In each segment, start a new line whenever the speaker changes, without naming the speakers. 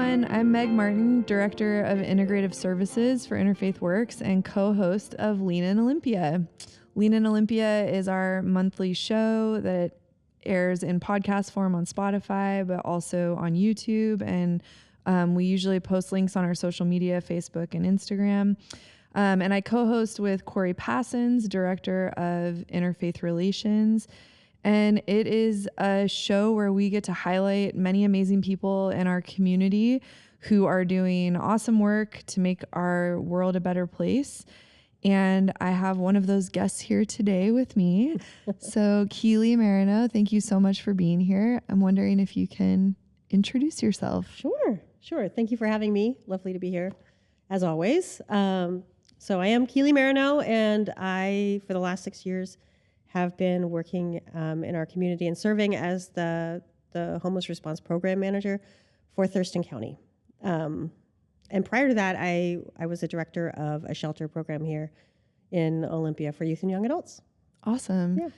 everyone. I'm Meg Martin, Director of Integrative Services for Interfaith Works and co-host of Lean in Olympia. Lean in Olympia is our monthly show that airs in podcast form on Spotify, but also on YouTube. And we usually post links on our social media, Facebook and Instagram. And I co-host with Corey Passons, Director of Interfaith Relations. And it is a show where we get to highlight many amazing people in our community who are doing awesome work to make our world a better place. And I have one of those guests here today with me. So Keylee Marineau, thank you so much for being here. I'm wondering if you can introduce yourself.
Sure. Thank you for having me. Lovely to be here, as always. So I am Keylee Marineau, and I, for the last 6 years, have been working in our community and serving as the homeless response program manager for Thurston County. And prior to that, I was a director of a shelter program here in Olympia for youth and young adults.
Awesome.
Yeah.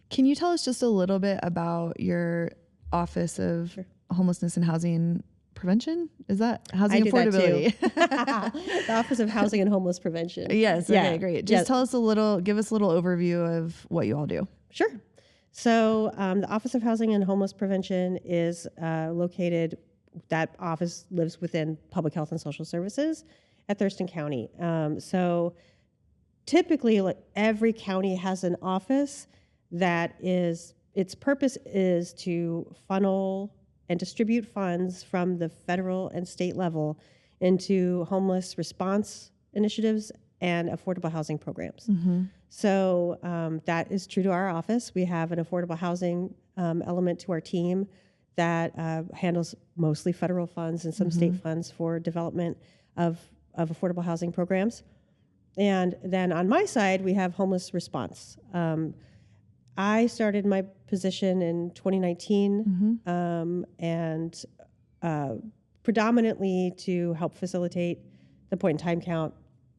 Can you tell us just a little bit about your Office of Homelessness and Housing Prevention? Is that housing affordability?
That too. The Office of Housing and Homeless Prevention.
Yes.
Yeah.
Okay, great. Just tell us give us a little overview of what you all do.
Sure. So the Office of Housing and Homeless Prevention is located, that office lives within Public Health and Social Services at Thurston County. So typically, like, every county has an office that its purpose is to funnel and distribute funds from the federal and state level into homeless response initiatives and affordable housing programs. Mm-hmm. So that is true to our office. We have an affordable housing element to our team that handles mostly federal funds and some state funds for development of affordable housing programs. And then on my side, we have homeless response. I started my position in 2019 and predominantly to help facilitate the point-in-time count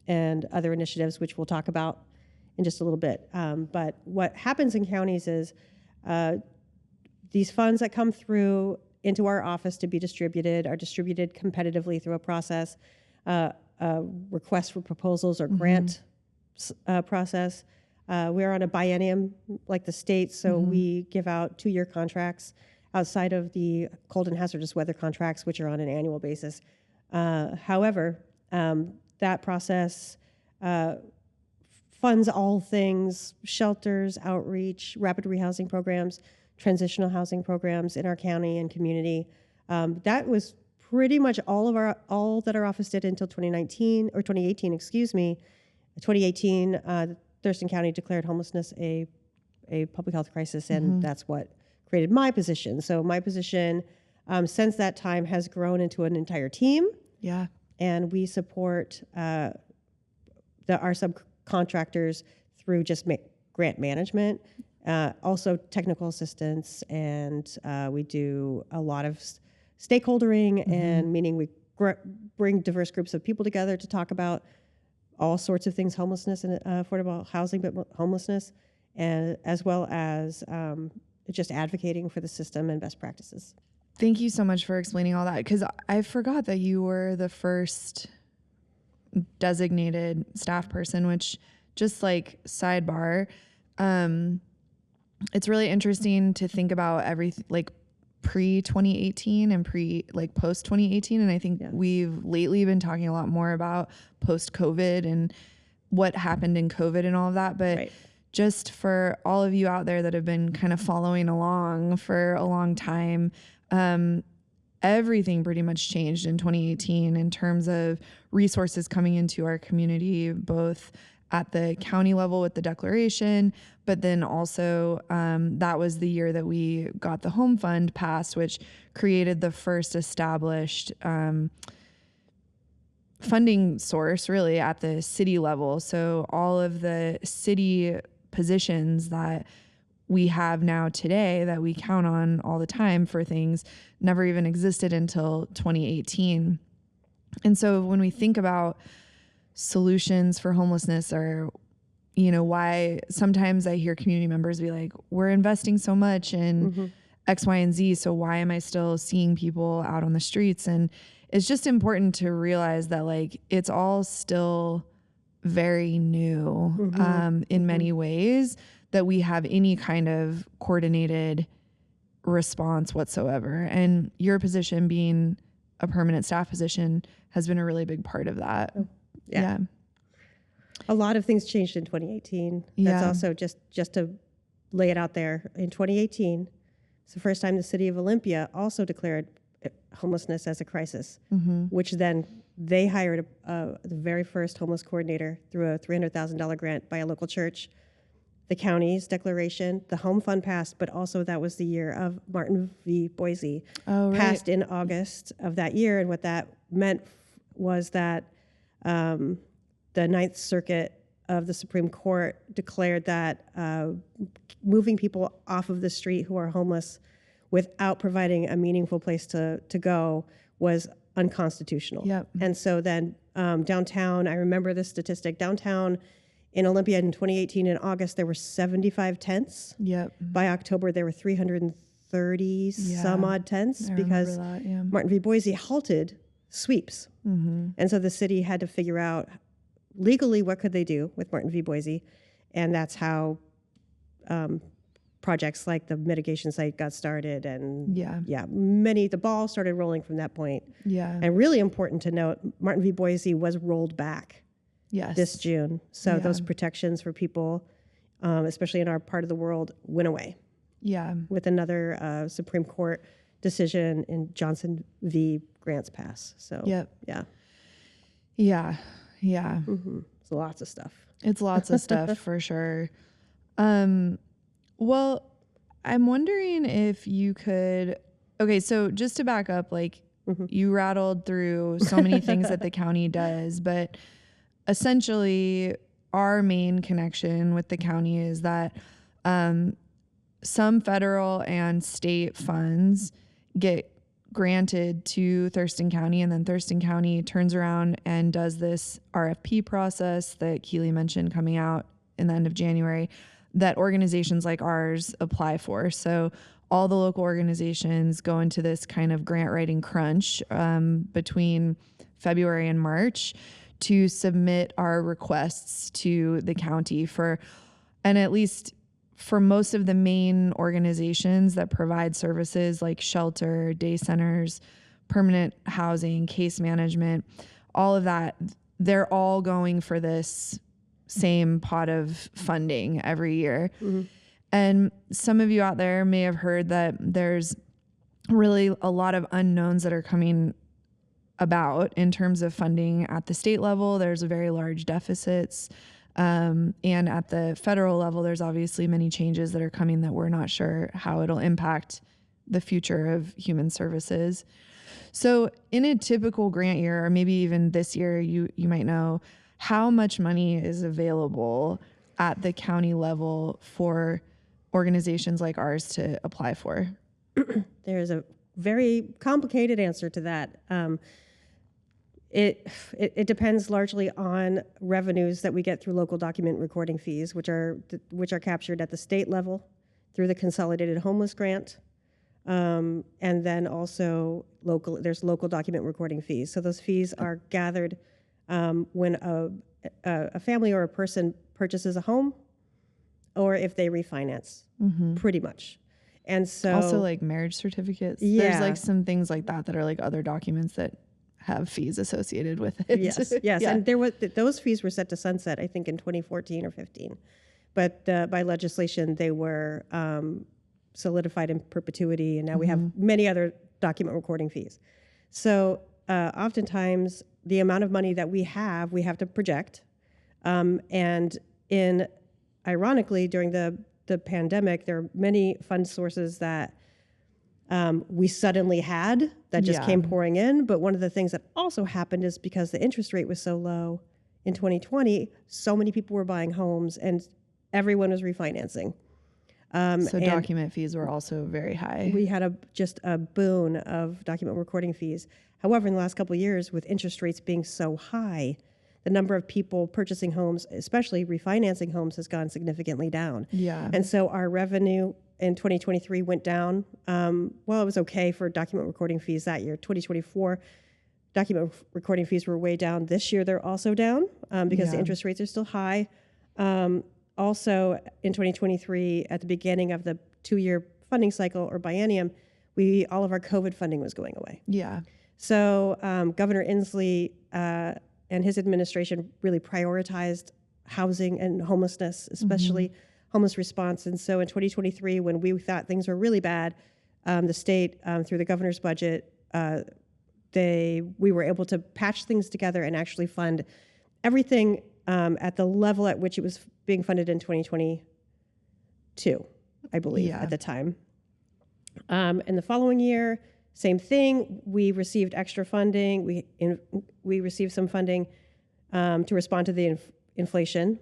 and other initiatives, which we'll talk about in just a little bit. But what happens in counties is these funds that come through into our office to be distributed are distributed competitively through a process, request for proposals or grant process. We're on a biennium like the state, so we give out 2-year contracts outside of the cold and hazardous weather contracts, which are on an annual basis. However, that process funds all things shelters, outreach, rapid rehousing programs, transitional housing programs in our county and community. That was pretty much all that our office did until 2018, 2018, Thurston County declared homelessness a public health crisis, and that's what created my position. So my position since that time has grown into an entire team.
Yeah.
And we support our subcontractors through just grant management, also technical assistance, and we do a lot of stakeholdering, and meaning we bring diverse groups of people together to talk about all sorts of things, homelessness and affordable housing, but homelessness, and as well as just advocating for the system and best practices.
Thank you so much for explaining all that, because I forgot that you were the first designated staff person, which, just like sidebar, it's really interesting to think about everything like pre-2018 and post-2018. And I think we've lately been talking a lot more about post-COVID and what happened in COVID and all of that. But just for all of you out there that have been kind of following along for a long time, everything pretty much changed in 2018 in terms of resources coming into our community, both at the county level with the declaration, but then also that was the year that we got the home fund passed, which created the first established funding source really at the city level. So all of the city positions that we have now today that we count on all the time for things never even existed until 2018. And so when we think about solutions for homelessness, or, why sometimes I hear community members be like, we're investing so much in X, Y, and Z. So why am I still seeing people out on the streets? And it's just important to realize that like it's all still very new in many ways, that we have any kind of coordinated response whatsoever. And your position being a permanent staff position has been a really big part of that.
Yeah. A lot of things changed in 2018. That's also just to lay it out there. In 2018, it's the first time the city of Olympia also declared homelessness as a crisis, which then they hired the very first homeless coordinator through a $300,000 grant by a local church. The county's declaration, the home fund passed, but also that was the year of Martin v. Boise, passed in August of that year. And what that meant was that the Ninth Circuit of the Supreme Court declared that moving people off of the street who are homeless without providing a meaningful place to go was unconstitutional. And so then downtown, I remember this statistic, downtown in Olympia in 2018, in August, there were 75 tents. By October, there were 330 some odd tents because Martin v. Boise halted sweeps. And so the city had to figure out legally what could they do with Martin v. Boise. And that's how projects like the mitigation site got started. And the ball started rolling from that point. And really important to note, Martin v. Boise was rolled back this June. So those protections for people, especially in our part of the world, went away. With another Supreme Court decision in Johnson v. Grants Pass. So It's lots of stuff.
It's lots of stuff for sure. Well, I'm wondering if you could, okay, so just to back up, like you rattled through so many things that the county does, but essentially our main connection with the county is that some federal and state funds get granted to Thurston County, and then Thurston County turns around and does this RFP process that Keylee mentioned coming out in the end of January that organizations like ours apply for. So all the local organizations go into this kind of grant writing crunch between February and March to submit our requests to the county and at least for most of the main organizations that provide services like shelter, day centers, permanent housing, case management, all of that, they're all going for this same pot of funding every year. And some of you out there may have heard that there's really a lot of unknowns that are coming about in terms of funding at the state level. There's a very large deficits. And at the federal level, there's obviously many changes that are coming that we're not sure how it'll impact the future of human services. So in a typical grant year, or maybe even this year, you might know how much money is available at the county level for organizations like ours to apply for.
There's a very complicated answer to that. It depends largely on revenues that we get through local document recording fees, which are captured at the state level through the Consolidated Homeless Grant, and then also there's local document recording fees. So those fees are gathered when a family or a person purchases a home, or if they refinance, pretty much. And so
also like marriage certificates. There's like some things like that are like other documents that have fees associated with it.
Yes. And those fees were set to sunset, I think, in 2014 or 15. But by legislation, they were solidified in perpetuity, and now we have many other document recording fees. So oftentimes, the amount of money that we have to project. And ironically, during the pandemic, there are many fund sources that we suddenly had that just came pouring in. But one of the things that also happened is because the interest rate was so low in 2020, so many people were buying homes and everyone was refinancing.
So document fees were also very high.
We had just a boon of document recording fees. However, in the last couple of years, with interest rates being so high, the number of people purchasing homes, especially refinancing homes, has gone significantly down. And so our revenue in 2023 went down. Well, it was okay for document recording fees that year. 2024, document recording fees were way down. This year, they're also down because the interest rates are still high. Also, in 2023, at the beginning of the 2-year funding cycle or biennium, all of our COVID funding was going away.
Yeah.
So Governor Inslee and his administration really prioritized housing and homelessness, especially homeless response. And so in 2023, when we thought things were really bad, the state, through the governor's budget, we were able to patch things together and actually fund everything at the level at which it was being funded in 2022, I believe, at the time. In the following year, same thing. We received extra funding. We received some funding to respond to the inflation,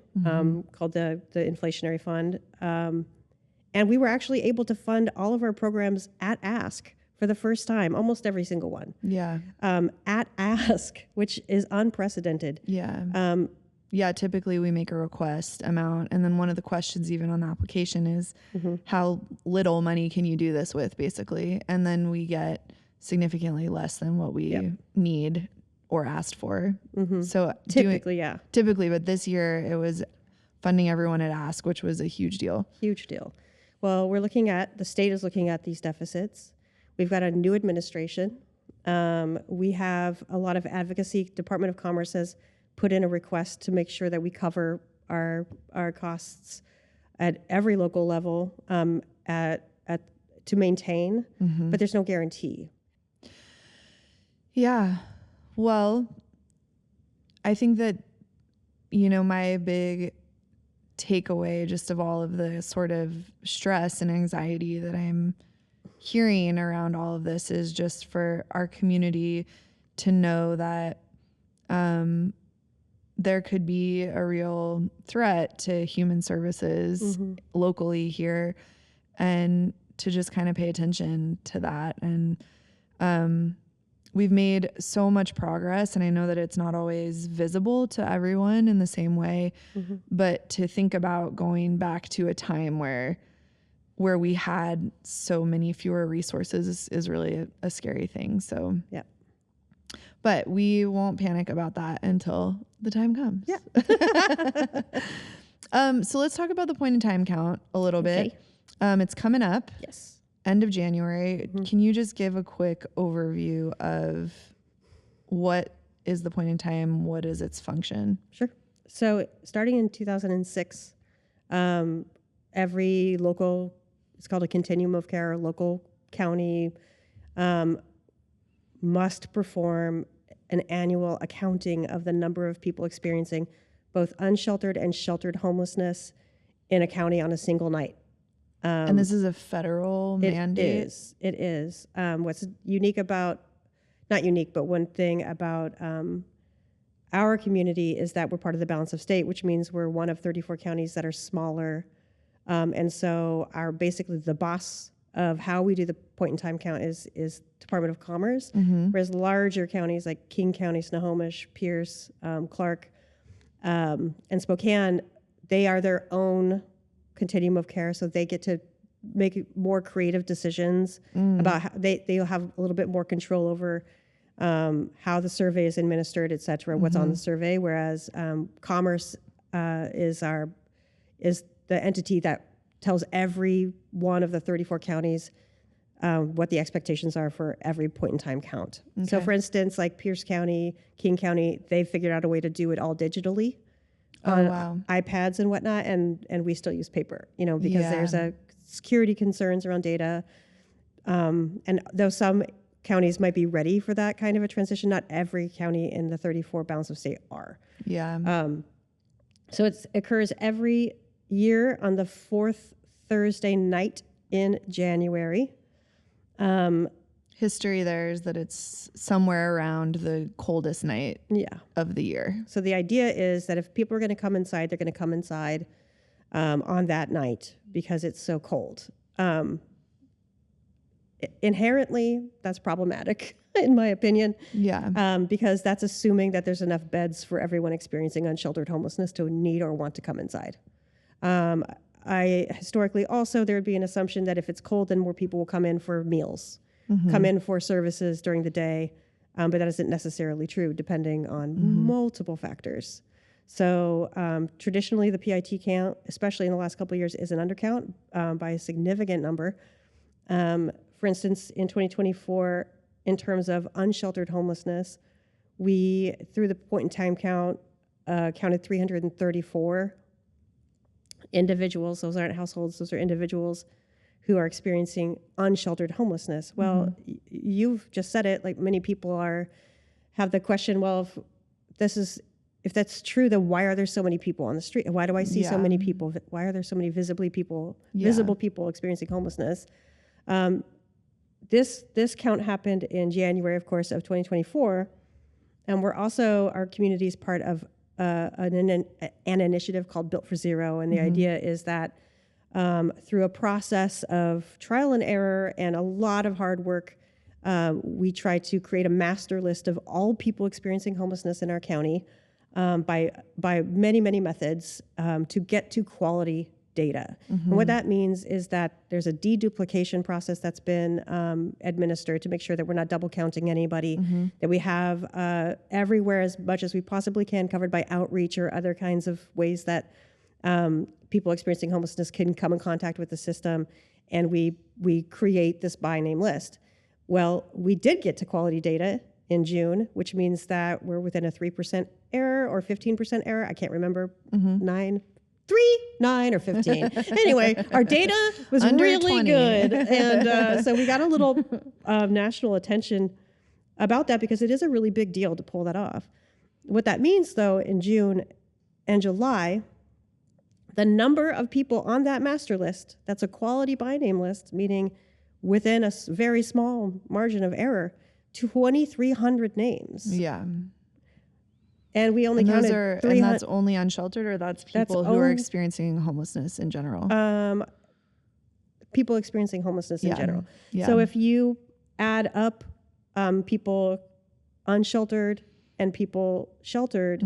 called the inflationary fund. And we were actually able to fund all of our programs at ask for the first time, almost every single one.
Yeah.
At ask, which is unprecedented.
Yeah. Yeah, typically we make a request amount, and then one of the questions even on the application is how little money can you do this with, basically, and then we get significantly less than what we need or asked for. So typically, but this year it was funding everyone at ask, which was a huge deal. Huge deal.
Well, the state is looking at these deficits. We've got a new administration. We have a lot of advocacy. Department of Commerce has put in a request to make sure that we cover our costs at every local level to maintain, but there's no guarantee.
Yeah. Well, I think that, my big takeaway just of all of the sort of stress and anxiety that I'm hearing around all of this is just for our community to know that there could be a real threat to human services locally here, and to just kind of pay attention to that. And we've made so much progress, and I know that it's not always visible to everyone in the same way, but to think about going back to a time where we had so many fewer resources is really a scary thing. So
yeah.
But we won't panic about that until the time comes.
Yeah.
So let's talk about the point in time count a little bit. It's coming up.
Yes.
End of January. Can you just give a quick overview of what is the point in time? What is its function?
Sure. So starting in 2006, every local, it's called a continuum of care, local county must perform an annual accounting of the number of people experiencing both unsheltered and sheltered homelessness in a county on a single night.
And this is a federal mandate?
It is. What's unique about, not unique, but one thing about our community is that we're part of the balance of state, which means we're one of 34 counties that are smaller. And so basically the boss of how we do the point in time count is Department of Commerce, whereas larger counties like King County, Snohomish, Pierce, Clark, and Spokane, they are their own continuum of care, so they get to make more creative decisions about how they'll have a little bit more control over how the survey is administered, et cetera, what's on the survey, whereas Commerce is the entity that tells every one of the 34 counties what the expectations are for every point in time count. Okay. So for instance, like Pierce County, King County, they figured out a way to do it all digitally on iPads and whatnot, and we still use paper, because there's a security concerns around data. And though some counties might be ready for that kind of a transition, not every county in the 34 balance of state are.
Yeah.
So it occurs every year on the fourth Thursday night in January.
History there is that it's somewhere around the coldest night of the year.
So the idea is that if people are going to come inside, they're going to come inside on that night because it's so cold. Inherently, that's problematic, in my opinion.
Yeah.
Because that's assuming that there's enough beds for everyone experiencing unsheltered homelessness to need or want to come inside. Historically also, there would be an assumption that if it's cold, then more people will come in for meals, come in for services during the day. But that isn't necessarily true, depending on multiple factors. So traditionally, the PIT count, especially in the last couple of years, is an undercount by a significant number. For instance, in 2024, in terms of unsheltered homelessness, we, through the point-in-time count, counted 334 individuals. Those aren't households, those are individuals who are experiencing unsheltered homelessness. Well, you've just said it, like many people have the question, well, if that's true, then why are there so many people on the street? Why do I see so many people? Why are there so many visible people experiencing homelessness? This count happened in January, of course, of 2024. And we're also, our community is part of an initiative called Built for Zero. And the idea is that through a process of trial and error and a lot of hard work, we try to create a master list of all people experiencing homelessness in our county by many, many methods to get to quality data. And what that means is that there's a deduplication process that's been administered to make sure that we're not double counting anybody, that we have everywhere as much as we possibly can covered by outreach or other kinds of ways that people experiencing homelessness can come in contact with the system, and we create this by name list. Well, we did get to quality data in June, which means that we're within a 3% error or 15% error. I can't remember, 9, 9, or 15. Anyway, our data was
Under
really
20.
Good. And so we got a little national attention about that because it is a really big deal to pull that off. What that means, though, in June and July, the number of people on that master list, that's a quality by name list, meaning within a very small margin of error, 2,300 names.
Yeah.
And we only counted 300.
And that's only unsheltered, or that's people who are experiencing homelessness in general?
People experiencing homelessness in general.
Yeah.
So if you add up people unsheltered and people sheltered,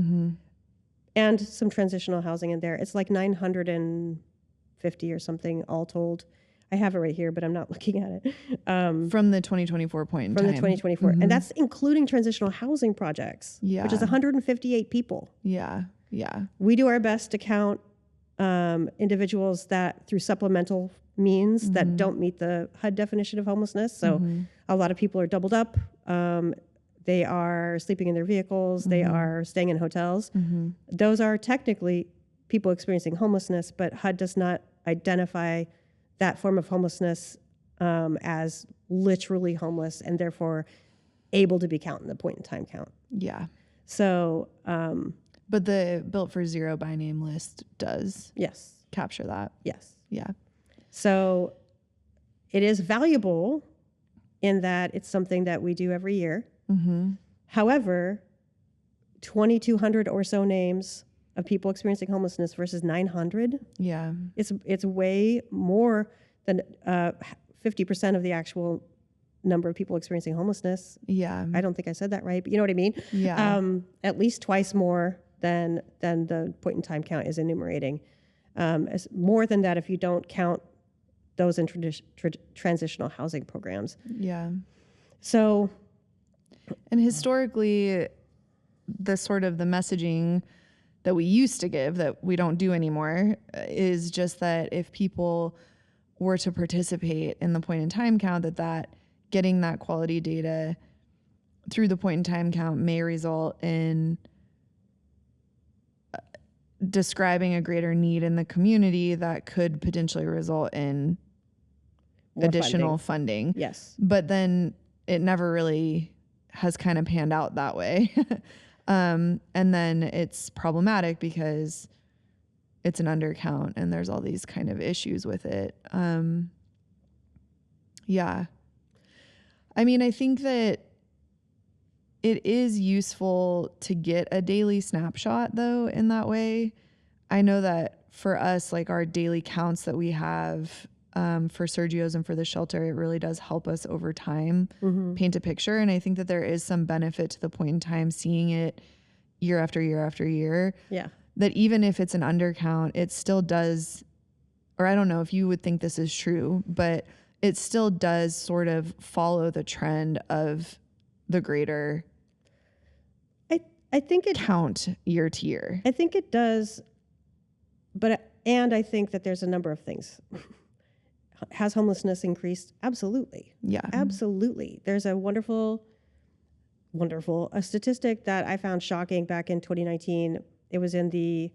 and some transitional housing in there, it's like 950 or something all told. I have it right here, but I'm not looking at it.
From the 2024 point in time.
From the 2024. And that's including transitional housing projects, which is 158 people.
Yeah, yeah.
We do our best to count individuals that through supplemental means that don't meet the HUD definition of homelessness. So a lot of people are doubled up. They are sleeping in their vehicles. They are staying in hotels. Those are technically people experiencing homelessness, but HUD does not identify that form of homelessness as literally homeless and therefore able to be counted in the point in time count.
Yeah.
So,
but the Built for Zero by name list does capture that.
Yes.
Yeah.
So it is valuable in that it's something that we do every year. However, 2,200 or so names of people experiencing homelessness versus 900.
Yeah.
It's way more than 50% of the actual number of people experiencing homelessness.
Yeah.
I don't think I said that right, but you know what I mean?
Yeah.
At least twice more than the point in time count is enumerating. More than that if you don't count those in transitional housing programs.
Yeah.
So.
And historically, the messaging that we used to give that we don't do anymore is just that if people were to participate in the point in time count, that getting that quality data through the point in time count may result in describing a greater need in the community that could potentially result in more additional funding.
Yes.
But then it never really has kind of panned out that way. And then it's problematic because it's an undercount and there's all these kind of issues with it. Yeah. I mean, I think that it is useful to get a daily snapshot though in that way. I know that for us, like our daily counts that we have for Sergio's and for the shelter, it really does help us over time paint a picture. And I think that there is some benefit to the point in time seeing it year after year after year.
Yeah.
That even if it's an undercount, it still does or I don't know if you would think this is true, but it still does sort of follow the trend of the greater
I think it
count year to year.
I think it does, and I think that there's a number of things. Has homelessness increased? Absolutely.
Yeah.
Absolutely. There's a wonderful a statistic that I found shocking back in 2019. It was in the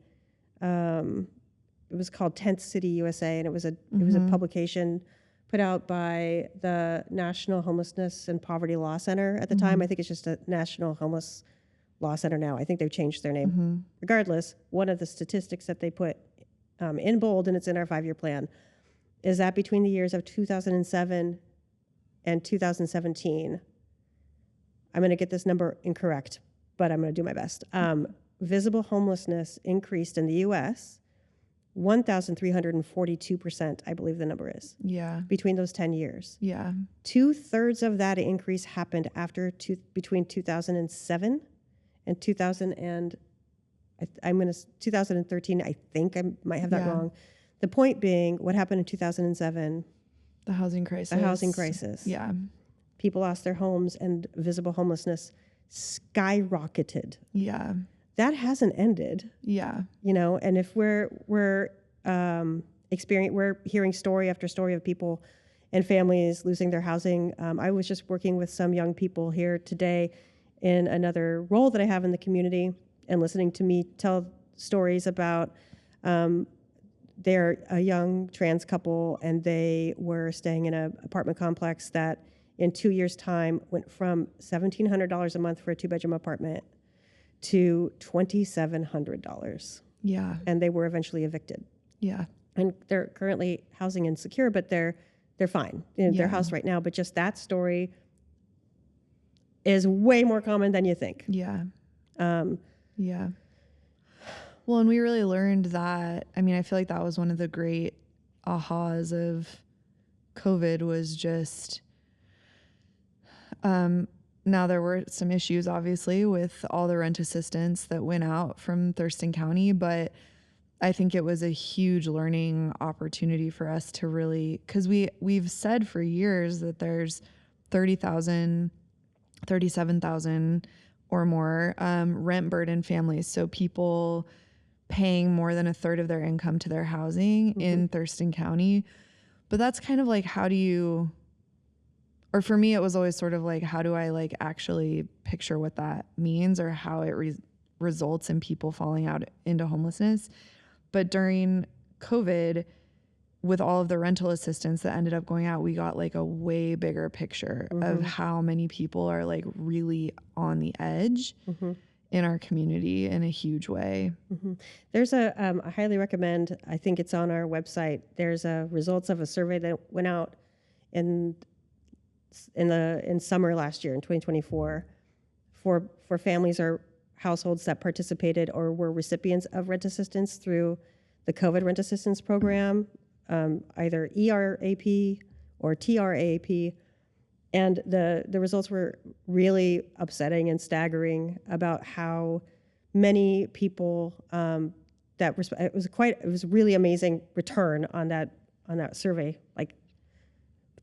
it was called 10th City USA, and it was a publication put out by the National Homelessness and Poverty Law Center at the time. I think it's just a National Homeless Law Center now. I think they've changed their name. Regardless, one of the statistics that they put in bold, and it's in our 5-year plan, is that between the years of 2007 and 2017, I'm going to get this number incorrect, but I'm going to do my best. Visible homelessness increased in the U.S. 1,342%, I believe the number is.
Yeah. Between
those 10 years.
Yeah.
2/3 of that increase happened between 2007 and 2013. I think I might have that wrong. The point being, what happened in 2007?
The housing crisis. Yeah.
People lost their homes, and visible homelessness skyrocketed.
Yeah.
That hasn't ended.
Yeah.
And if we're hearing story after story of people and families losing their housing. I was just working with some young people here today in another role that I have in the community, and listening to me tell stories about they're a young trans couple, and they were staying in an apartment complex that in 2 years' time went from $1,700 a month for a 2-bedroom apartment to $2,700.
Yeah.
And they were eventually evicted.
Yeah.
And they're currently housing insecure, but they're fine in their house right now. But just that story is way more common than you think.
Yeah. Yeah. Well, and we really learned that. I mean, I feel like that was one of the great ahas of COVID, was just, now there were some issues obviously with all the rent assistance that went out from Thurston County, but I think it was a huge learning opportunity for us to really, because we've said for years that there's 30,000, 37,000 or more rent burden families. So people paying more than a third of their income to their housing in Thurston County. But that's kind of like, how do you, or for me, it was always sort of like, how do I like actually picture what that means, or how it results in people falling out into homelessness. But during COVID, with all of the rental assistance that ended up going out, we got like a way bigger picture of how many people are like really on the edge in our community in a huge way. There's
I highly recommend, I think it's on our website, there's results of a survey that went out in summer last year in 2024 for families or households that participated or were recipients of rent assistance through the COVID rent assistance program, either ERAP or TRAP. And the results were really upsetting and staggering about how many people it was really amazing return on that survey, like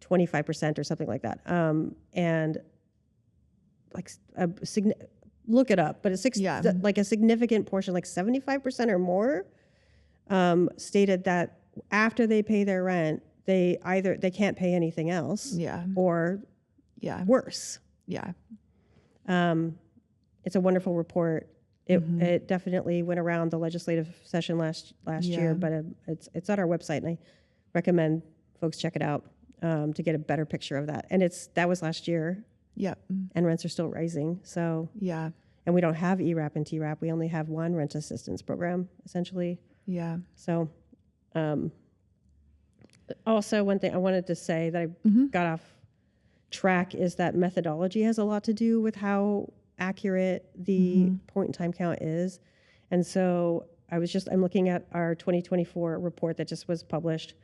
25% or something like that. And like look it up, but like a significant portion, like 75% or more, stated that after they pay their rent, they can't pay anything else, or worse. It's a wonderful report. It definitely went around the legislative session last year, but it's on our website, and I recommend folks check it out to get a better picture of that. And that was last year. And rents are still rising. So and we don't have ERAP and TRAP. We only have one rent assistance program, essentially. So also, one thing I wanted to say that I got off track is that methodology has a lot to do with how accurate the point-in-time count is. And so I'm looking at our 2024 report that just was published.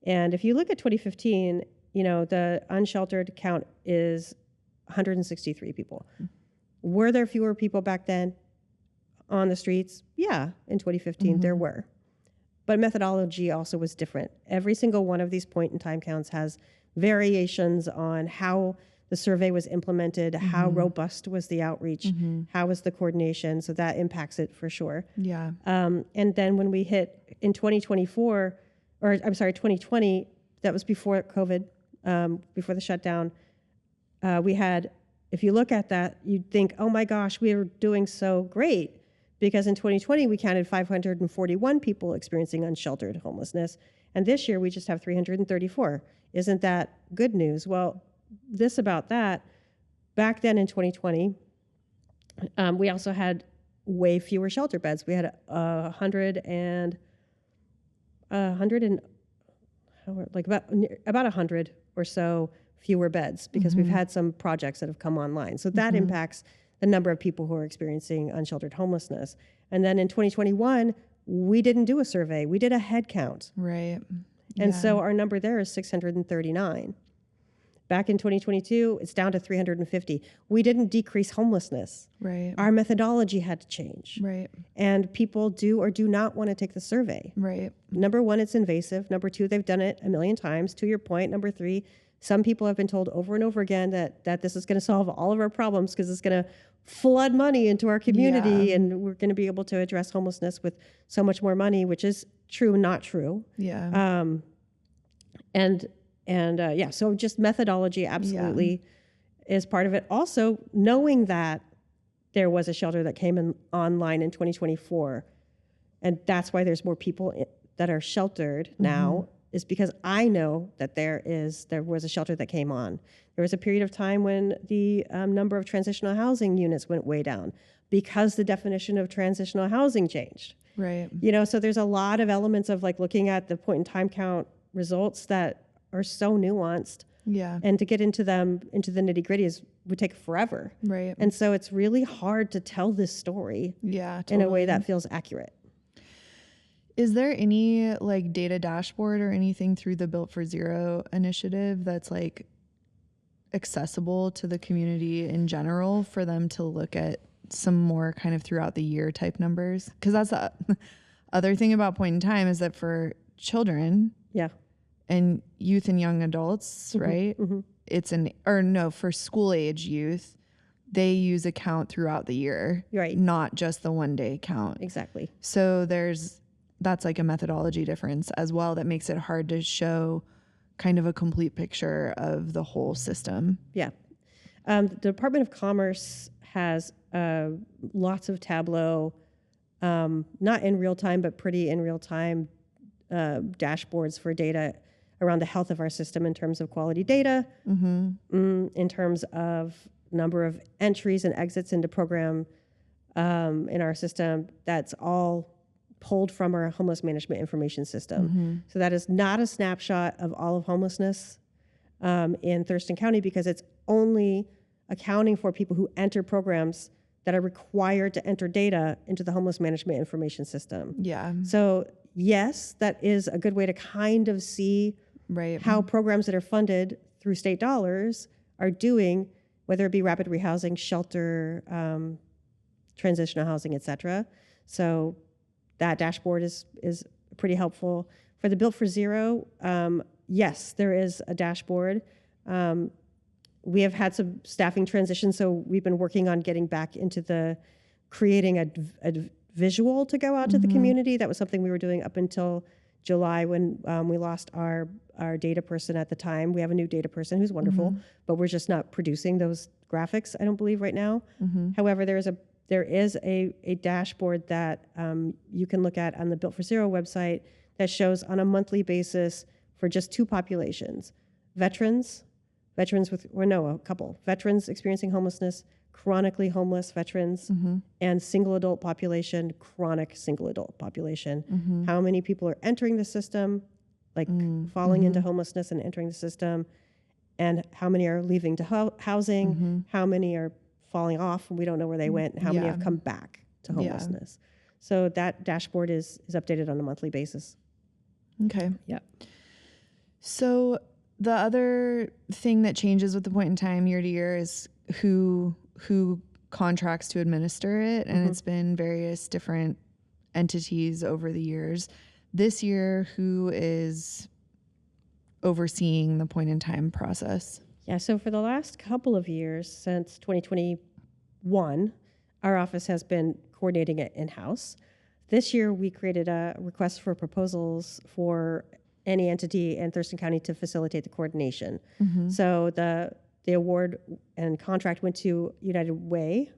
And if you look at 2015, the unsheltered count is 163 people. Were there fewer people back then on the streets? Yeah, in 2015 there were. but methodology also was different. Every single one of these point in time counts has variations on how the survey was implemented, how robust was the outreach, how was the coordination. So that impacts it for sure.
Yeah.
And then when we hit in 2020, that was before COVID, before the shutdown, we had, if you look at that, you'd think, oh my gosh, we were doing so great. Because in 2020, we counted 541 people experiencing unsheltered homelessness. And this year, we just have 334. Isn't that good news? Well, this about that, back then in 2020, we also had way fewer shelter beds. We had 100 and like about 100 or so fewer beds because we've had some projects that have come online. So that impacts the number of people who are experiencing unsheltered homelessness. And then in 2021, we didn't do a survey. We did a head count.
Right.
And so our number there is 639. Back in 2022, it's down to 350. We didn't decrease homelessness.
Right.
Our methodology had to change.
Right.
And people do or do not want to take the survey.
Right.
Number one, it's invasive. Number two, they've done it a million times. To your point, number three, some people have been told over and over again that this is going to solve all of our problems because it's going to flood money into our community and we're going to be able to address homelessness with so much more money, which is true and not true.
Yeah.
So just methodology absolutely is part of it. Also, knowing that there was a shelter that came in online in 2024, and that's why there's more people that are sheltered now, is because I know that there was a shelter that came on. There was a period of time when the number of transitional housing units went way down because the definition of transitional housing changed.
Right.
So there's a lot of elements of like looking at the point in time count results that are so nuanced.
Yeah.
And to get into the nitty gritty would take forever.
Right.
And so it's really hard to tell this story in a way that feels accurate.
Is there any like data dashboard or anything through the Built for Zero initiative that's like accessible to the community in general for them to look at some more kind of throughout the year type numbers? Because that's the other thing about point in time is that for children and youth and young adults, right? It's for school age youth, they use a count throughout the year,
right?
Not just the one day count.
Exactly.
So that's like a methodology difference as well that makes it hard to show kind of a complete picture of the whole system.
Yeah. The Department of Commerce has lots of Tableau, not in real time, but pretty in real time dashboards for data around the health of our system in terms of quality data, in terms of number of entries and exits into program in our system. That's all pulled from our homeless management information system. So that is not a snapshot of all of homelessness in Thurston County because it's only accounting for people who enter programs that are required to enter data into the homeless management information system.
Yeah.
So yes, that is a good way to kind of see how programs that are funded through state dollars are doing, whether it be rapid rehousing, shelter, transitional housing, et cetera. So that dashboard is pretty helpful. For the Built for Zero, yes, there is a dashboard. We have had some staffing transition, so we've been working on getting back into creating a visual to go out to the community. That was something we were doing up until July when we lost our data person at the time. We have a new data person who's wonderful, but we're just not producing those graphics, I don't believe, right now. However, there is a dashboard that you can look at on the Built for Zero website that shows on a monthly basis for just two populations, veterans experiencing homelessness, chronically homeless veterans, and single adult population, chronic single adult population. How many people are entering the system, like falling into homelessness and entering the system, and how many are leaving to housing, how many are falling off and we don't know where they went, and how many have come back to homelessness. So that dashboard is updated on a monthly basis.
Okay.
Yeah.
So the other thing that changes with the point in time year to year is who contracts to administer it, and it's been various different entities over the years this year, who is overseeing the point in time process?
Yeah, so for the last couple of years, since 2021, our office has been coordinating it in-house. This year, we created a request for proposals for any entity in Thurston County to facilitate the coordination. So the award and contract went to United Way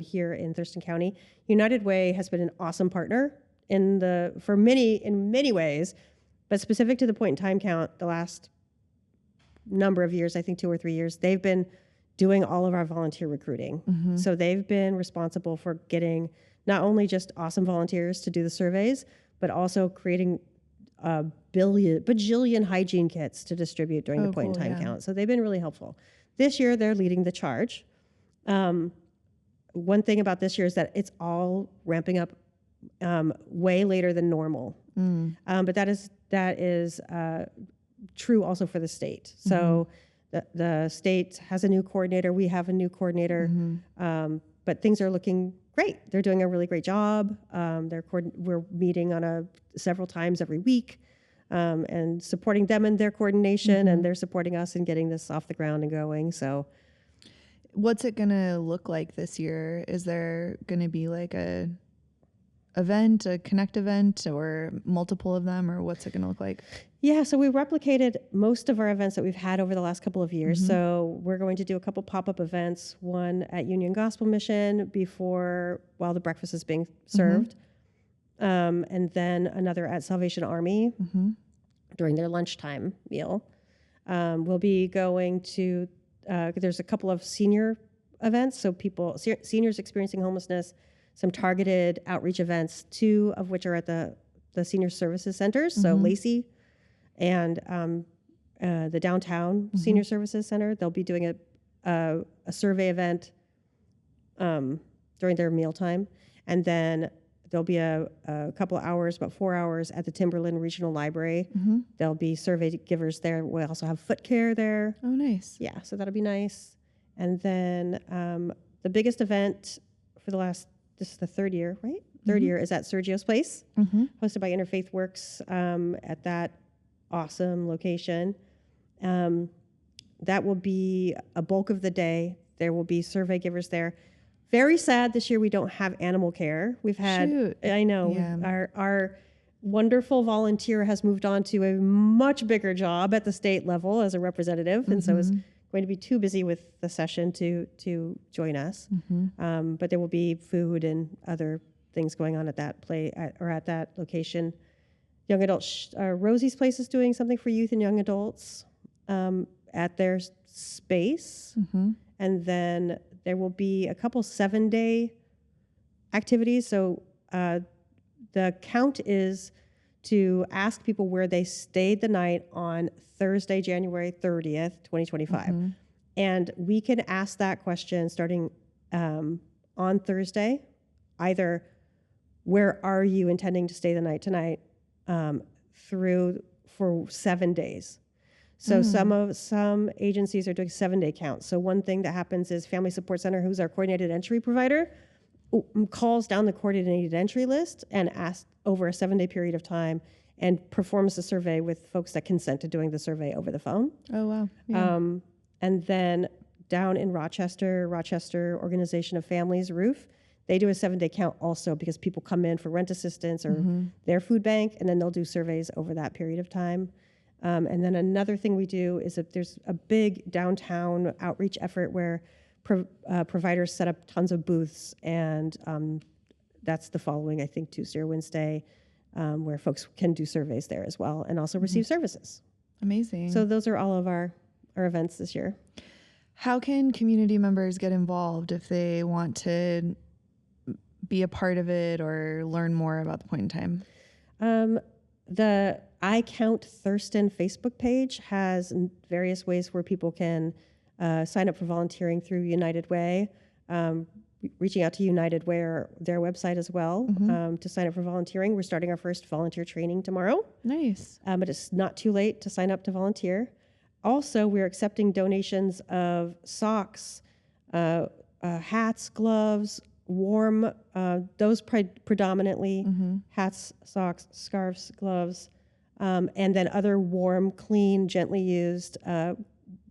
here in Thurston County. United Way has been an awesome partner in many ways, but specific to the point in time count, the last number of years, I think 2 or 3 years, they've been doing all of our volunteer recruiting. So they've been responsible for getting not only just awesome volunteers to do the surveys, but also creating a bajillion hygiene kits to distribute during the point in time count. So they've been really helpful. This year, they're leading the charge. One thing about this year is that it's all ramping up way later than normal. But that is true also for the state. So the state has a new coordinator. We have a new coordinator. But things are looking great. They're doing a really great job. We're meeting several times every week and supporting them in their coordination, and they're supporting us in getting this off the ground and going. So,
what's it gonna look like this year? Is there gonna be like a connect event, or multiple of them, or what's it gonna look like?
Yeah, so we replicated most of our events that we've had over the last couple of years. So we're going to do a couple pop-up events, one at Union Gospel Mission while the breakfast is being served, and then another at Salvation Army during their lunchtime meal. We'll be going to, there's a couple of senior events, so seniors experiencing homelessness, some targeted outreach events, 2 of which are at the senior services centers, so Lacey and the downtown senior services center. They'll be doing a survey event during their mealtime, and then there'll be a couple of hours, about 4 hours, at the Timberland Regional Library. There'll be survey givers there. We'll also have foot care there.
Oh, nice.
Yeah, so that'll be nice. And then the biggest event for this is the 3rd year, right? 3rd year is at Sergio's Place, hosted by Interfaith Works at that awesome location. That will be a bulk of the day. There will be survey givers there. Very sad this year we don't have animal care. We've had, I know, our wonderful volunteer has moved on to a much bigger job at the state level as a representative, and so is going to be too busy with the session to join us. But there will be food and other things going on at that at that location. Young adults, Rosie's Place is doing something for youth and young adults at their space. And then there will be a couple 7-day activities. So the count is to ask people where they stayed the night on Thursday, January 30th, 2025. And we can ask that question starting on Thursday, either where are you intending to stay the night tonight, for 7 days. So some agencies are doing 7-day counts. So one thing that happens is Family Support Center, who's our coordinated entry provider, calls down the coordinated entry list and asks over a 7-day period of time and performs a survey with folks that consent to doing the survey over the phone.
Oh, wow. Yeah.
And then down in Rochester Organization of Families, Roof, they do a 7-day count also because people come in for rent assistance or their food bank, and then they'll do surveys over that period of time. And then another thing we do is that there's a big downtown outreach effort where providers set up tons of booths, and that's the following, I think, Tuesday or Wednesday, where folks can do surveys there as well and also receive services.
Amazing.
So those are all of our events this year.
How can community members get involved if they want to be a part of it or learn more about the point in time?
The I Count Thurston Facebook page has various ways where people can sign up for volunteering through United Way, reaching out to United Way or their website as well to sign up for volunteering. We're starting our first volunteer training tomorrow.
Nice.
But it's not too late to sign up to volunteer. Also, we're accepting donations of socks, hats, gloves, warm, those predominantly, hats, socks, scarves, gloves, and then other warm, clean, gently used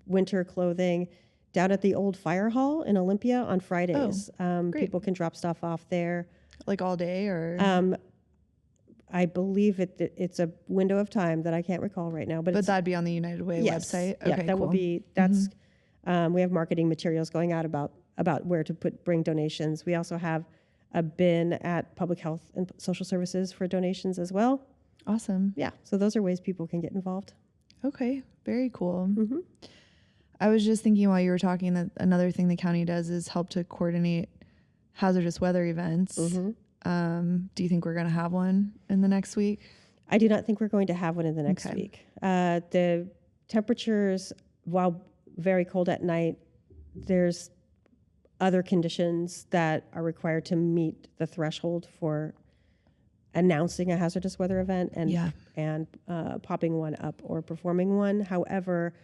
winter clothing down at the old fire hall in Olympia on Fridays. People can drop stuff off there.
Like all day or?
I believe it's a window of time that I can't recall right now. But
that'd be on the United Way website?
Okay, yeah, that will be, that's, we have marketing materials going out about where to bring donations. We also have a bin at Public Health and Social Services for donations as well.
Awesome.
Yeah, so those are ways people can get involved.
Okay, very cool. I was just thinking while you were talking that another thing the county does is help to coordinate hazardous weather events. Do you think we're going to have one in the next week?
I do not think we're going to have one in the next week. The temperatures, while very cold at night, there's other conditions that are required to meet the threshold for announcing a hazardous weather event and popping one up or performing one. However,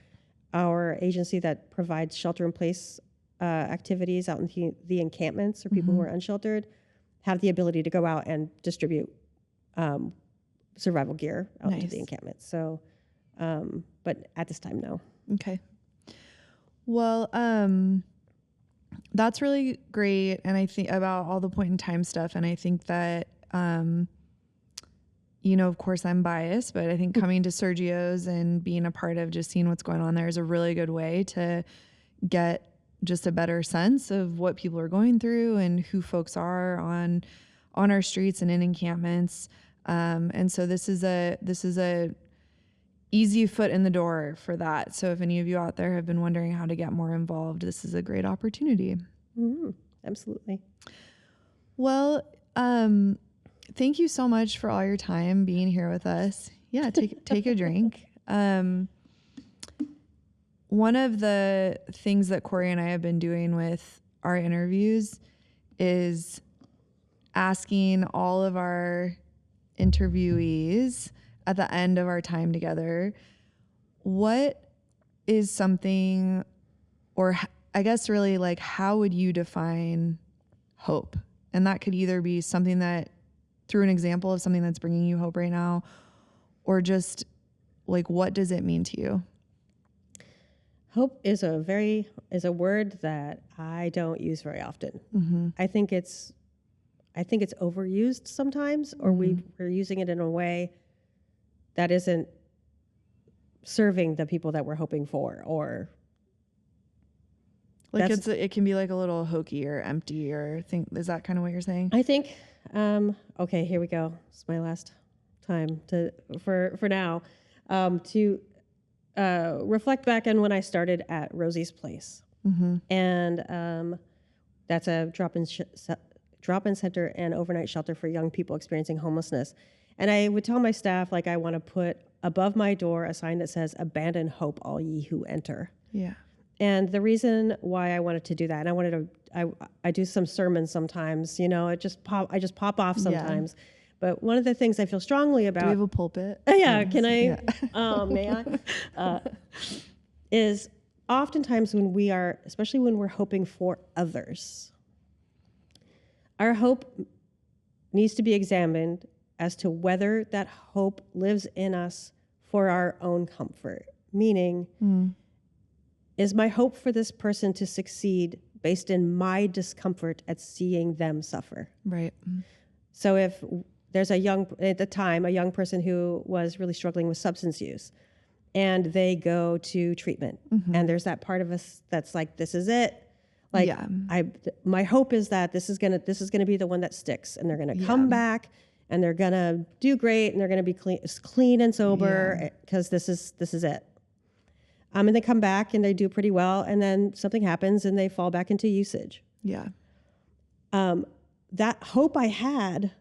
our agency that provides shelter-in-place activities out in the encampments for people who are unsheltered have the ability to go out and distribute survival gear out into the encampments. So, but at this time, no.
Okay. Well, that's really great. And I think about all the point in time stuff. And I think that, of course I'm biased, but I think coming to Sergio's and being a part of just seeing what's going on there is a really good way to get just a better sense of what people are going through and who folks are on our streets and in encampments. And so this is a easy foot in the door for that. So if any of you out there have been wondering how to get more involved, this is a great opportunity.
Absolutely.
Well, thank you so much for all your time being here with us. Yeah, take a drink. One of the things that Corey and I have been doing with our interviews is asking all of our interviewees at the end of our time together, what is something, or I guess really like, how would you define hope? And that could either be something that, through an example of something that's bringing you hope right now, or just like, what does it mean to you?
Hope is a word that I don't use very often. I think it's overused sometimes, or we're using it in a way that isn't serving the people that we're hoping for, or
like it can be like a little hokey or empty or think. Is that kind of what you're saying?
I think. Okay, here we go. It's my last time for now to reflect back on when I started at Rosie's Place, and that's a drop-in center and overnight shelter for young people experiencing homelessness. And I would tell my staff, like, I want to put above my door a sign that says, "Abandon hope, all ye who enter."
Yeah.
And the reason why I wanted to do that, and I wanted to, I do some sermons sometimes, I just pop off sometimes. Yeah. But one of the things I feel strongly about.
Do we have a pulpit?
Yeah. Can I? Yeah. May I? Is oftentimes especially when we're hoping for others, our hope needs to be examined as to whether that hope lives in us for our own comfort. Meaning, is my hope for this person to succeed based in my discomfort at seeing them suffer? Right. So if there's a young person who was really struggling with substance use, and they go to treatment, and there's that part of us that's like, this is it. Like, my hope is that this is gonna be the one that sticks, and they're gonna come back, and they're gonna do great, and they're gonna be clean and sober, because this is it. And they come back and they do pretty well, and then something happens and they fall back into usage. Yeah. That hope I had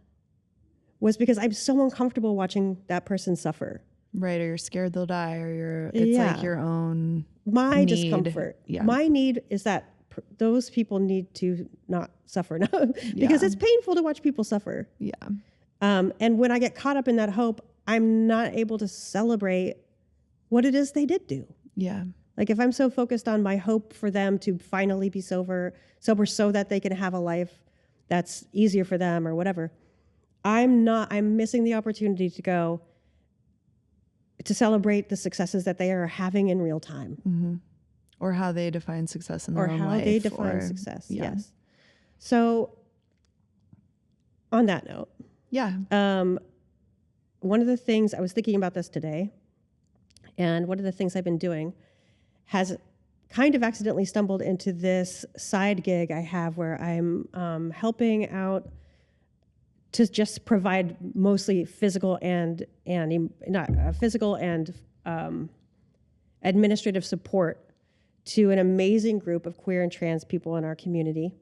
was because I'm so uncomfortable watching that person suffer.
Right, or you're scared they'll die, or it's like your own
need. Discomfort. Yeah. My need is that those people need to not suffer because it's painful to watch people suffer. Yeah. And when I get caught up in that hope, I'm not able to celebrate what it is they did do. Yeah. Like, if I'm so focused on my hope for them to finally be sober so that they can have a life that's easier for them or whatever. I'm missing the opportunity to celebrate the successes that they are having in real time.
Mm-hmm. Or how they define success in their own life.
Or how they define success, yes. So on that note, one of the things, I was thinking about this today, and one of the things I've been doing has kind of accidentally stumbled into this side gig I have where I'm helping out to just provide mostly physical and administrative support to an amazing group of queer and trans people in our community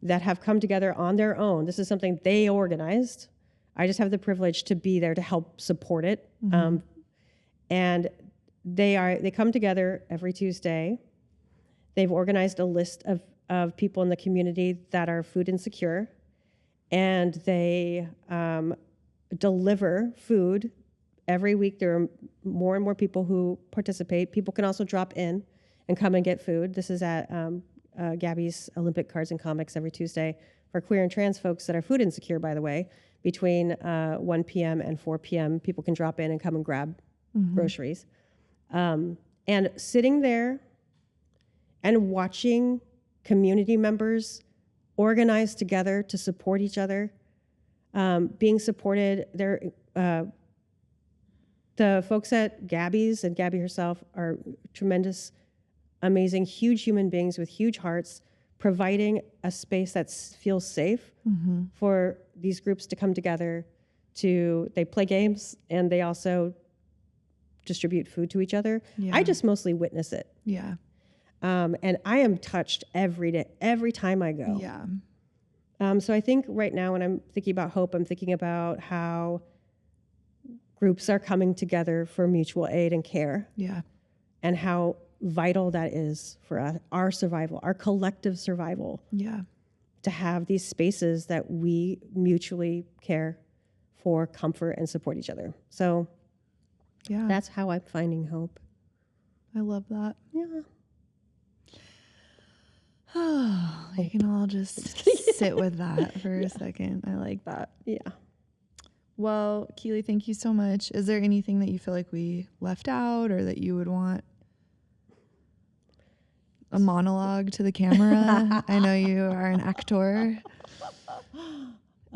that have come together on their own. This is something they organized. I just have the privilege to be there to help support it. And they come together every Tuesday. They've organized a list of people in the community that are food insecure, and they deliver food every week. There are more and more people who participate. People can also drop in and come and get food. This is at Gabby's Olympic Cards and Comics every Tuesday for queer and trans folks that are food insecure, by the way. Between 1 p.m. and 4 p.m., people can drop in and come and grab groceries. And sitting there and watching community members organize together to support each other, being supported. The folks at Gabby's and Gabby herself are tremendous, amazing, huge human beings with huge hearts, providing a space that feels safe for these groups to come together. They play games, and they also distribute food to each other. I just mostly witness it.
Yeah.
And I am touched every day, every time I go.
Yeah.
So I think right now when I'm thinking about hope, I'm thinking about how groups are coming together for mutual aid and care.
Yeah.
And how vital that is for our survival, our collective survival.
Yeah.
To have these spaces that we mutually care for, comfort, and support each other. So that's how I'm finding hope.
I love that.
Yeah.
Oh, you can all just sit with that for a second. I like that.
Yeah.
Well, Keylee, thank you so much. Is there anything that you feel like we left out or that you would want a monologue to the camera? I know you are an actor.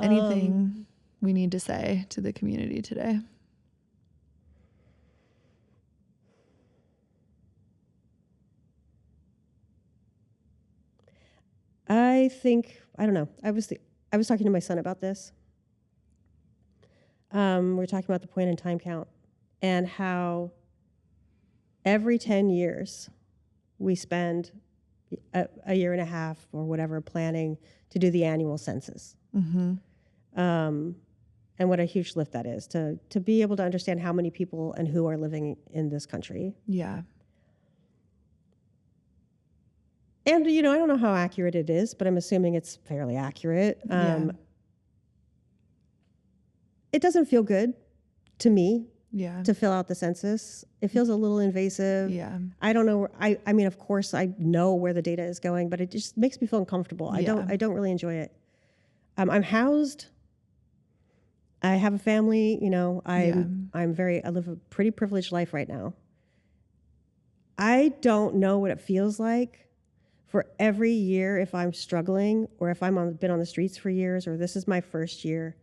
Anything we need to say to the community today?
I don't know. I was talking to my son about this. We're talking about the point in time count and how every 10 years we spend a year and a half or whatever planning to do the annual census. And what a huge lift that is to be able to understand how many people and who are living in this country.
Yeah.
And, I don't know how accurate it is, but I'm assuming it's fairly accurate. It doesn't feel good to me to fill out the census. It feels a little invasive.
Yeah.
I don't know. I mean, of course, I know where the data is going, but it just makes me feel uncomfortable. I don't really enjoy it. I'm housed. I have a family. I live a pretty privileged life right now. I don't know what it feels like for every year, if I'm struggling or if been on the streets for years, or this is my first year,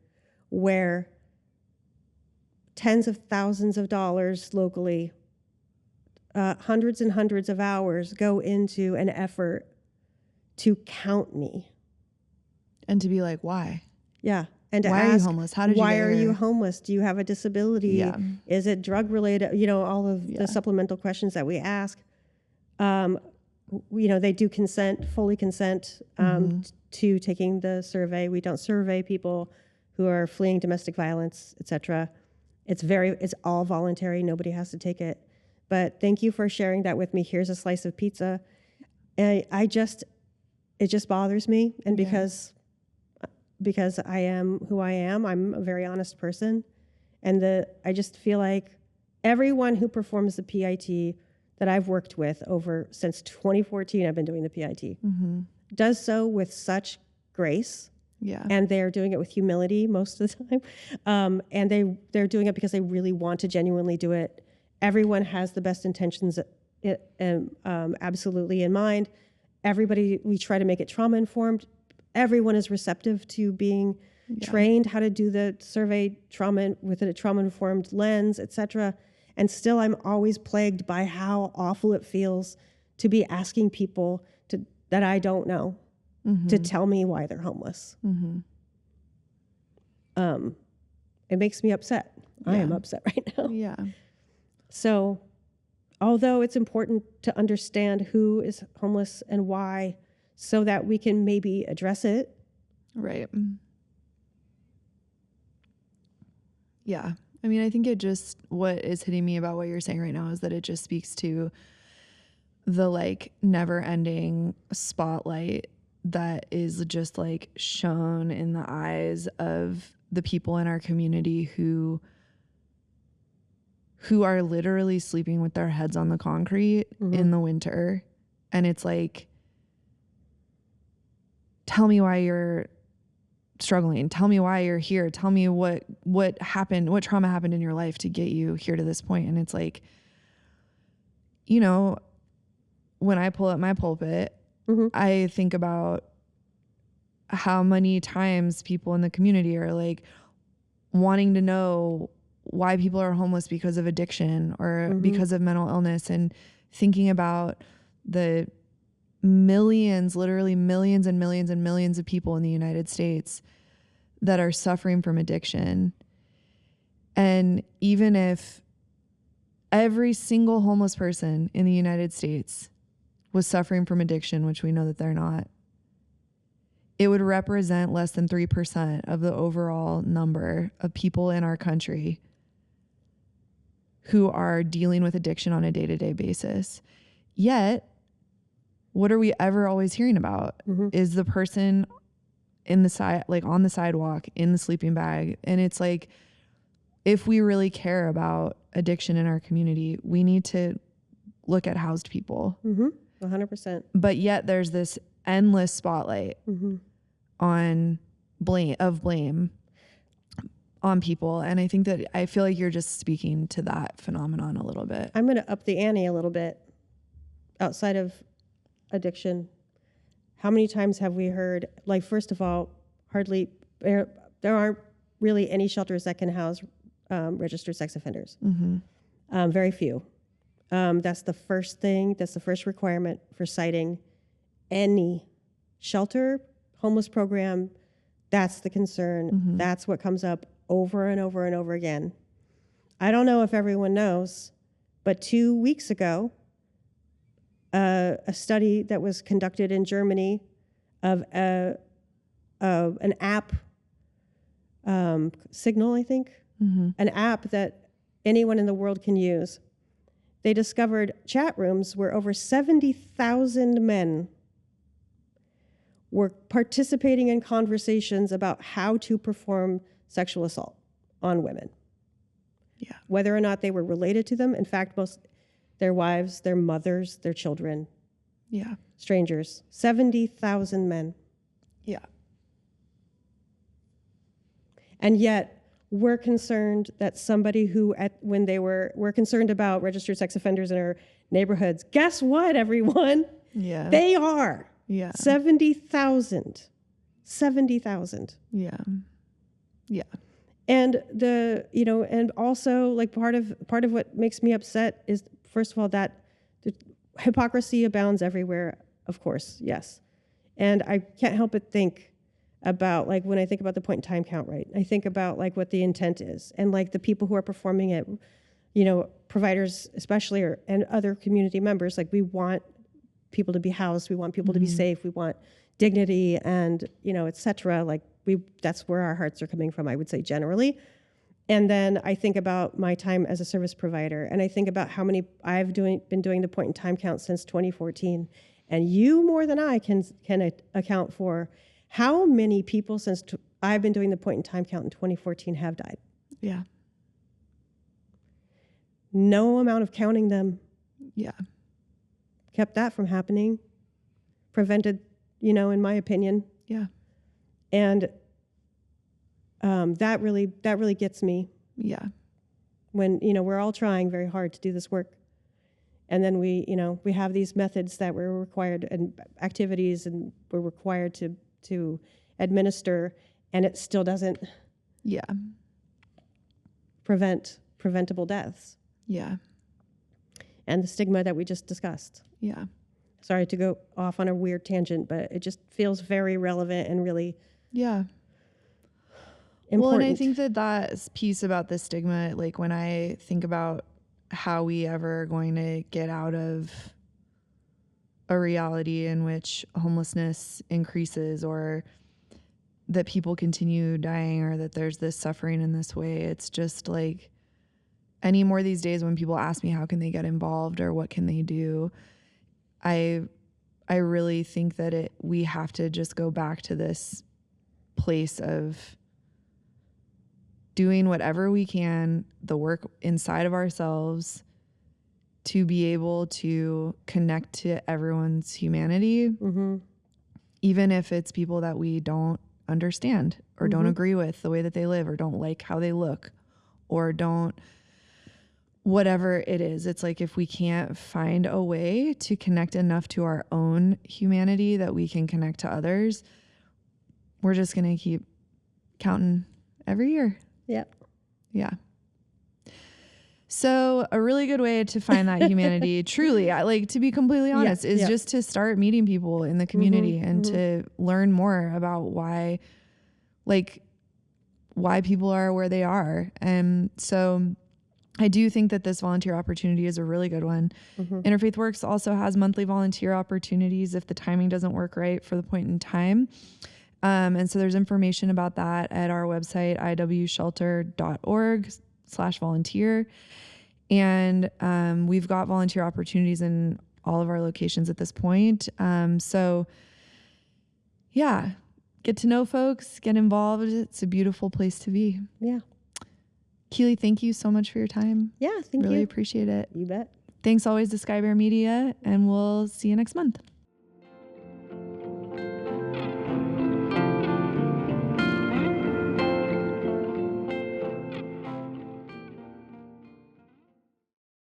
where tens of thousands of dollars locally, hundreds and hundreds of hours go into an effort to count me.
And to be like, why?
Yeah. And to
why
ask,
are you homeless? How did you
why
get
are
here?
you homeless? Do you have a disability?
Yeah.
Is it drug related? All of the supplemental questions that we ask. They do fully consent to taking the survey. We don't survey people who are fleeing domestic violence, etc. It's all voluntary. Nobody has to take it. But thank you for sharing that with me. Here's a slice of pizza. It just bothers me. And because I am who I am, I'm a very honest person. And I just feel like everyone who performs the PIT that I've worked with since 2014, I've been doing the PIT, does so with such grace
Yeah.
And they're doing it with humility most of the time. And they're doing it because they really want to genuinely do it. Everyone has the best intentions absolutely in mind. Everybody, we try to make it trauma informed. Everyone is receptive to being trained how to do the survey trauma with a trauma informed lens, etc. And still, I'm always plagued by how awful it feels to be asking people that I don't know to tell me why they're homeless. It makes me upset. Yeah. I am upset right now.
Yeah.
So, although it's important to understand who is homeless and why, so that we can maybe address it.
Right. Yeah. I mean, I think what is hitting me about what you're saying right now is that it just speaks to the like never ending spotlight that is just like shown in the eyes of the people in our community who are literally sleeping with their heads on the concrete in the winter. And it's like, tell me why you're struggling. Tell me why you're here. Tell me what happened, what trauma happened in your life to get you here to this point. And it's like, you know, when I pull up my pulpit, I think about how many times people in the community are like wanting to know why people are homeless because of addiction or because of mental illness, and thinking about the millions, literally millions and millions and millions of people in the United States that are suffering from addiction. And even if every single homeless person in the United States was suffering from addiction, which we know that they're not, it would represent less than 3% of the overall number of people in our country who are dealing with addiction on a day-to-day basis. Yet, what are we ever always hearing about is the person in the side, like on the sidewalk in the sleeping bag. And it's like, if we really care about addiction in our community, we need to look at housed people.
100%.
But yet there's this endless spotlight on blame on people. And I think that I feel like you're just speaking to that phenomenon a little bit.
I'm going to up the ante a little bit outside of addiction. How many times have we heard, like, first of all, there aren't really any shelters that can house registered sex offenders. Very few. That's the first thing. That's the first requirement for citing any shelter, homeless program. That's the concern. That's what comes up over and over and over again. I don't know if everyone knows, but 2 weeks ago, a study that was conducted in Germany of an app, Signal, I think, an app that anyone in the world can use. They discovered chat rooms where over 70,000 men were participating in conversations about how to perform sexual assault on women. Yeah. Whether or not they were related to them. In fact, most their wives, their mothers, their children. Yeah. Strangers. 70,000 men.
Yeah.
And yet we're concerned that somebody who we're concerned about registered sex offenders in our neighborhoods. Guess what, everyone?
Yeah.
They are.
Yeah.
70,000. 70,000.
Yeah. Yeah.
And and also, like, part of what makes me upset is, first of all, that the hypocrisy abounds everywhere, of course, yes. And I can't help but think about, like, when I think about the point in time count, right? I think about, like, what the intent is, and, like, the people who are performing it, providers especially, and other community members. Like, we want people to be housed, we want people to be safe, we want dignity, and et cetera. Like, that's where our hearts are coming from, I would say, generally. And then I think about my time as a service provider, and I think about how many I've been doing the point in time count since 2014, and you more than I can account for how many people since I've been doing the point in time count in 2014 have died.
Yeah.
No amount of counting them.
Yeah.
Kept that from happening. Prevented, in my opinion.
Yeah.
And that really gets me.
Yeah.
When, we're all trying very hard to do this work. And then we have these methods that we're required and activities and we're required to administer, and it still doesn't prevent preventable deaths.
Yeah.
And the stigma that we just discussed.
Yeah.
Sorry to go off on a weird tangent, but it just feels very relevant and really important.
Well, and I think that piece about the stigma, like when I think about how we ever are going to get out of a reality in which homelessness increases or that people continue dying or that there's this suffering in this way, it's just like any more these days when people ask me how can they get involved or what can they do, I really think that we have to just go back to this place of doing whatever we can, the work inside of ourselves to be able to connect to everyone's humanity, even if it's people that we don't understand or don't agree with the way that they live or don't like how they look or don't, whatever it is. It's like if we can't find a way to connect enough to our own humanity that we can connect to others, we're just going to keep counting every year.
Yep.
Yeah. So a really good way to find that humanity, truly, like to be completely honest, is just to start meeting people in the community and to learn more about why people are where they are. And so I do think that this volunteer opportunity is a really good one. Interfaith Works also has monthly volunteer opportunities if the timing doesn't work right for the point in time. And so there's information about that at our website, iwshelter.org/volunteer. And we've got volunteer opportunities in all of our locations at this point. So yeah, get to know folks, get involved. It's a beautiful place to be.
Yeah.
Keylee, thank you so much for your time.
Yeah, thank you.
Really appreciate it.
You bet.
Thanks always to Sky Bear Media, and we'll see you next month.